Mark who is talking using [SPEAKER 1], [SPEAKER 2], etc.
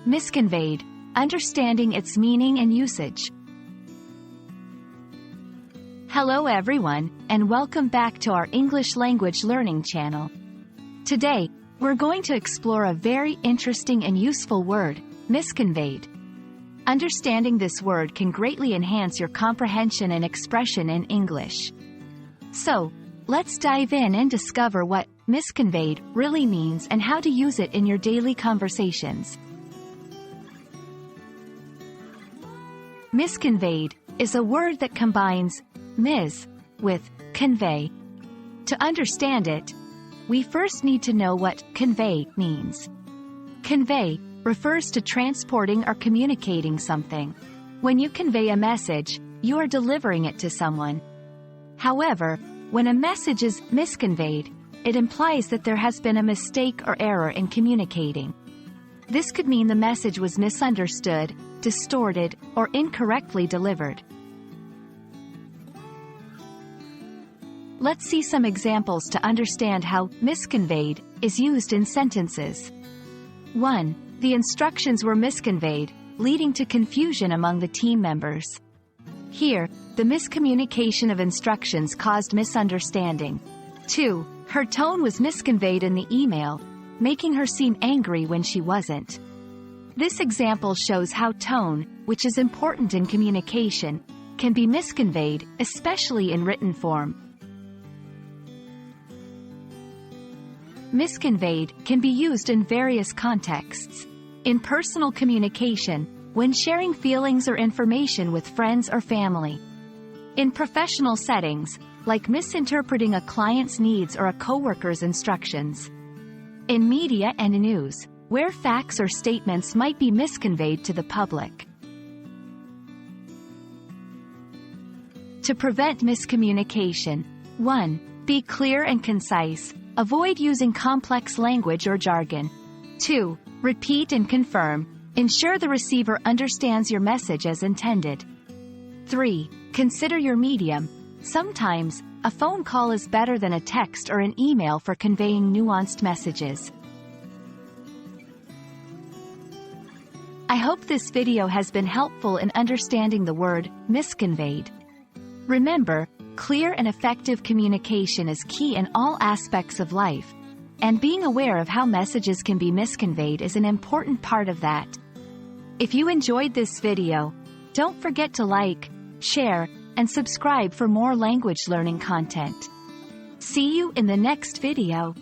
[SPEAKER 1] Misconveyed, understanding its meaning and usage. Hello everyone, and welcome back to our English language learning channel. Today, we're going to explore a very interesting and useful word, misconveyed. Understanding this word can greatly enhance your comprehension and expression in English. So, let's dive in and discover what misconveyed really means and how to use it in your daily conversations. Misconveyed is a word that combines mis with convey. To understand it, we first need to know what convey means. Convey refers to transporting or communicating something. When you convey a message, you are delivering it to someone. However, when a message is misconveyed, it implies that there has been a mistake or error in communicating. This could mean the message was misunderstood, distorted, or incorrectly delivered. Let's see some examples to understand how misconveyed is used in sentences. 1. The instructions were misconveyed, leading to confusion among the team members. Here, the miscommunication of instructions caused misunderstanding. 2. Her tone was misconveyed in the email, making her seem angry when she wasn't. This example shows how tone, which is important in communication, can be misconveyed, especially in written form. Misconveyed can be used in various contexts. In personal communication, when sharing feelings or information with friends or family. In professional settings, like misinterpreting a client's needs or a coworker's instructions. In media and news, where facts or statements might be misconveyed to the public. To prevent miscommunication, 1. Be clear and concise. Avoid using complex language or jargon. 2. Repeat and confirm. Ensure the receiver understands your message as intended. 3. Consider your medium. Sometimes, a phone call is better than a text or an email for conveying nuanced messages. I hope this video has been helpful in understanding the word misconveyed. Remember, clear and effective communication is key in all aspects of life, and being aware of how messages can be misconveyed is an important part of that. If you enjoyed this video, don't forget to like, share, and subscribe for more language learning content. See you in the next video.